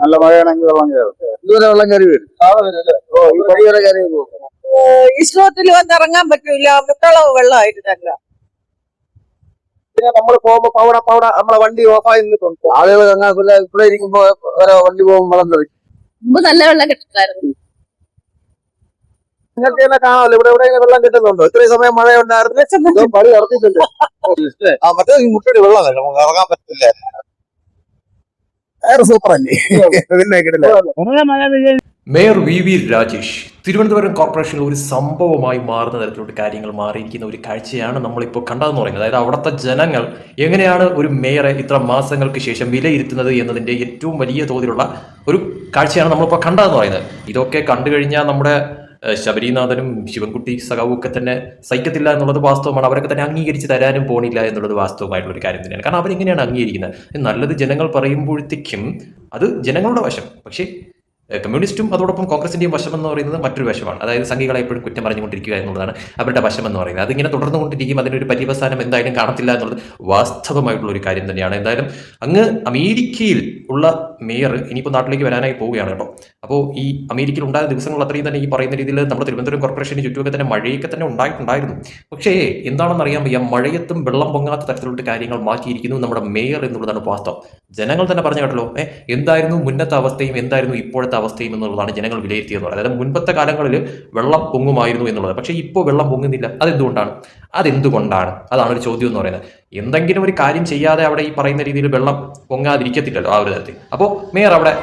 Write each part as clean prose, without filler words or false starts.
നല്ല മഴയാണെങ്കിൽ വെള്ളം കയറും. ഇതുവരെ വെള്ളം കയറി വരും. ഈ പടി വരെ കയറി പോകും. ഈ സ്ലോത്തിൽ വന്നിറങ്ങാൻ പറ്റൂല, മുട്ടളവ് വെള്ളമായിട്ടല്ല. പിന്നെ നമ്മൾ പോകുമ്പോ പൗട നമ്മളെ വണ്ടി ഓഫായി നിന്നിട്ടുണ്ട്. ആളുകൾ ഇവിടെ ഇരിക്കുമ്പോ ഓരോ വണ്ടി പോകുമ്പോൾ വെള്ളം തെറിക്കും. മുമ്പ് നല്ല വെള്ളം കിട്ടുമായിരുന്നു. നിങ്ങൾക്ക് തന്നെ കാണാമല്ലോ, ഇവിടെ എവിടെയെങ്കിലും വെള്ളം കിട്ടുന്നുണ്ടോ? ഇത്രയും സമയം മഴ ഉണ്ടായിരുന്നു. പടി ഇറക്കിയിട്ടുണ്ട്. മറ്റേ മുട്ടടി വെള്ളം നമുക്ക് ഇറങ്ങാൻ പറ്റില്ല. സൂപ്പർ അല്ലേ? മേയർ വി രാജേഷ് തിരുവനന്തപുരം കോർപ്പറേഷനിൽ ഒരു സംഭവമായി മാറുന്ന തരത്തിലോട്ട് കാര്യങ്ങൾ മാറിയിരിക്കുന്ന ഒരു കാഴ്ചയാണ് നമ്മളിപ്പോൾ കണ്ടതെന്ന് പറയുന്നത്. അതായത് അവിടുത്തെ ജനങ്ങൾ എങ്ങനെയാണ് ഒരു മേയറെ ഇത്ര മാസങ്ങൾക്ക് ശേഷം വിലയിരുത്തുന്നത് എന്നതിൻ്റെ ഏറ്റവും വലിയ തോതിലുള്ള ഒരു കാഴ്ചയാണ് നമ്മളിപ്പോൾ കണ്ടതെന്ന് പറയുന്നത്. ഇതൊക്കെ കണ്ടു കഴിഞ്ഞാൽ നമ്മുടെ ശബരിനാഥനും ശിവൻകുട്ടി സഖാവും ഒക്കെ തന്നെ സഹിക്കത്തില്ല എന്നുള്ളത് വാസ്തവമാണ്. അവരൊക്കെ തന്നെ അംഗീകരിച്ച് തരാനും പോണില്ല എന്നുള്ളത് വാസ്തവമായിട്ടുള്ള ഒരു കാര്യം തന്നെയാണ്. കാരണം അവരെങ്ങനെയാണ് അംഗീകരിക്കുന്നത്? നല്ലത് ജനങ്ങൾ പറയുമ്പോഴത്തേക്കും അത് ജനങ്ങളുടെ വശം, പക്ഷേ കമ്മ്യൂണിസ്റ്റും അതോടൊപ്പം കോൺഗ്രസിന്റെയും വശം എന്ന് പറയുന്നത് മറ്റൊരു വശമാണ്. അതായത് സംഘികളെ എപ്പോഴും കുറ്റം പറഞ്ഞുകൊണ്ടിരിക്കുക എന്നുള്ളതാണ് അവരുടെ വശം എന്ന് പറയുന്നത്. അതിങ്ങനെ തുടർന്നുകൊണ്ടിരിക്കും, അതിനൊരു പര്യവസാനം എന്തായാലും കാണത്തില്ല എന്നുള്ളത് വാസ്തവമായിട്ടുള്ള ഒരു കാര്യം തന്നെയാണ്. എന്തായാലും അങ്ങ് അമേരിക്കയിൽ ഉള്ള മേയർ ഇനിയിപ്പോൾ നാട്ടിലേക്ക് വരാനായി പോവുകയാണ് കേട്ടോ. അപ്പോൾ ഈ അമേരിക്കയിൽ ഉണ്ടായ ദിവസങ്ങൾ അത്രയും തന്നെ ഈ പറയുന്ന രീതിയിൽ നമ്മുടെ തിരുവനന്തപുരം കോർപ്പറേഷന് ചുറ്റുമൊക്കെ തന്നെ മഴയൊക്കെ തന്നെ ഉണ്ടായിട്ടുണ്ടായിരുന്നു. പക്ഷേ എന്താണെന്ന് അറിയാൻ വയ്യ, മഴയത്തും വെള്ളം പൊങ്ങാത്ത തരത്തിലുള്ള കാര്യങ്ങൾ മാറ്റിയിരിക്കുന്നു നമ്മുടെ മേയർ എന്നുള്ളതാണ് വാസ്തവം. ജനങ്ങൾ തന്നെ പറഞ്ഞു കേട്ടല്ലോ, എന്തായിരുന്നു മുന്നത്തെ അവസ്ഥയും എന്തായിരുന്നു ഇപ്പോഴത്തെ അവസ്ഥയും എന്നുള്ളതാണ് ജനങ്ങൾ വിലയിരുത്തിയെന്ന് പറയുന്നത്. അതായത് മുൻപത്തെ കാലങ്ങളിൽ വെള്ളം പൊങ്ങുമായിരുന്നു എന്നുള്ളത്, പക്ഷേ ഇപ്പോൾ വെള്ളം പൊങ്ങുന്നില്ല. അതെന്തുകൊണ്ടാണ്? അതാണ് ഒരു ചോദ്യം എന്ന് പറയുന്നത്. എന്തെങ്കിലും ഒരു കാര്യം ചെയ്യാതെ അവിടെ ഈ പറയുന്ന രീതിയിൽ വെള്ളം പൊങ്ങാതിരിക്കത്തില്ലല്ലോ ആ ഒരു തരത്തിൽ. അപ്പോൾ മേയർ അവിടെ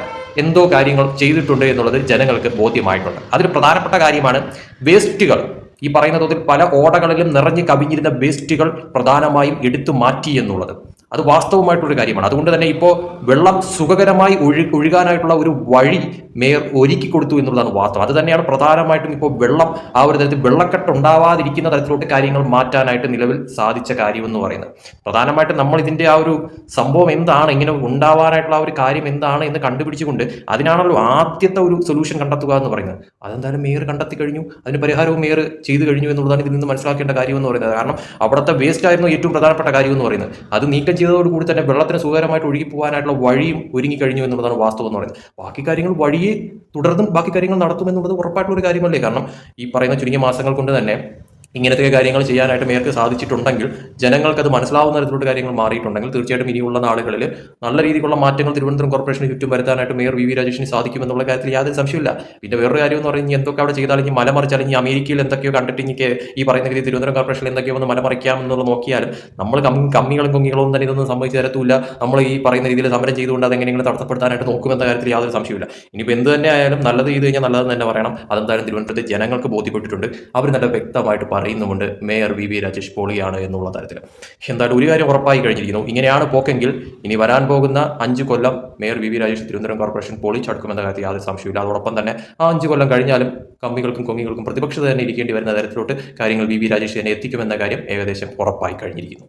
എന്തോ കാര്യങ്ങൾ ചെയ്തിട്ടുണ്ട് എന്നുള്ളത് ജനങ്ങൾക്ക് ബോധ്യമായിട്ടുണ്ട്. അതിൽ പ്രധാനപ്പെട്ട കാര്യമാണ് വേസ്റ്റുകൾ. ഈ പറയുന്ന തോതിൽ പല ഓടകളിലും നിറഞ്ഞു കവിഞ്ഞിരുന്ന വേസ്റ്റുകൾ പ്രധാനമായും എടുത്തു മാറ്റി എന്നുള്ളത് അത് വാസ്തവമായിട്ടൊരു കാര്യമാണ്. അതുകൊണ്ട് തന്നെ ഇപ്പോൾ വെള്ളം സുഖകരമായി ഒഴുകാനായിട്ടുള്ള ഒരു വഴി മേയർ ഒരുക്കി കൊടുത്തു എന്നുള്ളതാണ് വാസ്തവം. അത് തന്നെയാണ് പ്രധാനമായിട്ടും ഇപ്പോൾ വെള്ളം ആ ഒരു തരത്തിൽ വെള്ളക്കെട്ട് ഉണ്ടാവാതിരിക്കുന്ന തരത്തിലോട്ട് കാര്യങ്ങൾ മാറ്റാനായിട്ട് നിലവിൽ സാധിച്ച കാര്യമെന്ന് പറയുന്നത്. പ്രധാനമായിട്ടും നമ്മൾ ഇതിന്റെ ആ ഒരു സംഭവം എന്താണ്, ഇങ്ങനെ ഉണ്ടാവാനായിട്ടുള്ള ആ ഒരു കാര്യം എന്താണ് എന്ന് കണ്ടുപിടിച്ചുകൊണ്ട് അതിനാണല്ലോ ആദ്യത്തെ ഒരു സൊല്യൂഷൻ കണ്ടെത്തുക എന്ന് പറയുന്നത്. അതെന്തായാലും മേയർ കണ്ടെത്തി കഴിഞ്ഞു, അതിന് പരിഹാരവും മേയർ ചെയ്തു കഴിഞ്ഞു എന്നുള്ളതാണ് ഇതിൽ നിന്ന് മനസ്സിലാക്കേണ്ട കാര്യം എന്ന് പറയുന്നത്. കാരണം അവിടുത്തെ വേസ്റ്റ് ആയിരുന്നു ഏറ്റവും പ്രധാനപ്പെട്ട കാര്യം എന്ന് പറയുന്നത്. അത് നീക്കം ചെയ്തതോടുകൂടി തന്നെ വെള്ളത്തിന് സുഖകരമായിട്ട് ഒഴുകി പോകാനായിട്ടുള്ള വഴിയും ഒരുങ്ങി കഴിഞ്ഞു എന്നുള്ളതാണ് വാസ്തവം എന്ന് പറയുന്നത്. ബാക്കി കാര്യങ്ങൾ വഴിയെ തുടർന്നും ബാക്കി കാര്യങ്ങൾ നടത്തുമെന്നുള്ളത് ഉറപ്പായിട്ടുള്ള ഒരു കാര്യമല്ലേ? കാരണം ഈ പറയുന്ന ചുരുങ്ങിയ മാസങ്ങൾ കൊണ്ട് തന്നെ ഇങ്ങനത്തെ കാര്യങ്ങൾ ചെയ്യാനായിട്ട് മേയർക്ക് സാധിച്ചിട്ടുണ്ടെങ്കിൽ, ജനങ്ങൾക്ക് അത് മനസ്സിലാവുന്ന തരത്തിലുള്ള കാര്യങ്ങൾ മാറിയിട്ടുണ്ടെങ്കിൽ, തീർച്ചയായിട്ടും ഇനിയുള്ള നാളുകളിൽ നല്ല രീതിയിലുള്ള മാറ്റങ്ങൾ തിരുവനന്തപുരം കോർപ്പറേഷന് ചുറ്റും വരുത്താനായിട്ട് മേയർ വി രാജേഷിന് സാധിക്കുമെന്നുള്ള കാര്യത്തിൽ യാതൊരു സംശയമില്ല. പിന്നെ വേറൊരു കാര്യം എന്ന് പറയുന്നത്, എന്തൊക്കെ അവിടെ ചെയ്താലും ഇനി മലമറിച്ചാലും ഇനി അമേരിക്കയിൽ എന്തൊക്കെയോ കണ്ടിട്ട് എനിക്ക് ഈ പറയുന്ന രീതിയിൽ തിരുവനന്തപുരം കോർപ്പറേഷനിൽ എന്തൊക്കെയോ ഒന്ന് മലമറിക്കാം എന്നുള്ളത് നോക്കിയാലും നമ്മൾ കമ്മികളും കൊങ്ങികളും തന്നെ ഇതൊന്നും സംഭവിച്ചു തരത്തില്ല. നമ്മൾ ഈ പറയുന്ന രീതിയിൽ സമരം ചെയ്തുകൊണ്ട് അതെങ്ങനെയെങ്കിലും തടസ്സപ്പെടുത്താനായിട്ട് നോക്കുമെന്ന കാര്യത്തിൽ യാതൊരു സംശയമില്ല. ഇനിയിപ്പോൾ എന്ത് തന്നെ ആയാലും നല്ലത് ചെയ്ത് കഴിഞ്ഞാൽ നല്ലതെന്ന് തന്നെ പറയണം. അതെന്തായാലും തിരുവനന്തപുരത്തെ ജനങ്ങൾക്ക് ബോധ്യപ്പെട്ടിട്ടുണ്ട്. അവർ നല്ല വ്യക്തമായിട്ട് പറയുന്നുമുണ്ട് മേയർ വി രാജേഷ് പൊളിയാണ് എന്നുള്ള തരത്തിൽ. എന്തായാലും ഒരു കാര്യം ഉറപ്പായി കഴിഞ്ഞിരിക്കുന്നു, ഇങ്ങനെയാണ് പോക്കെങ്കിൽ ഇനി വരാൻ പോകുന്ന 5 കൊല്ലം mayor V Rajesh Thiruvananthapuram corporation പൊളിച്ചടക്കുമെന്ന കാര്യത്തിൽ യാതൊരു സംശയമില്ല. അതോടൊപ്പം തന്നെ ആ 5 കൊല്ലം കഴിഞ്ഞാലും കമ്മികൾക്കും കൊങ്ങികൾക്കും പ്രതിപക്ഷത്ത് തന്നെ ഇരിക്കേണ്ടി വരുന്ന തരത്തിലോട്ട് കാര്യങ്ങൾ വി രാജേഷ് തന്നെ എത്തിക്കുമെന്ന കാര്യം ഏകദേശം ഉറപ്പായി കഴിഞ്ഞിരിക്കുന്നു.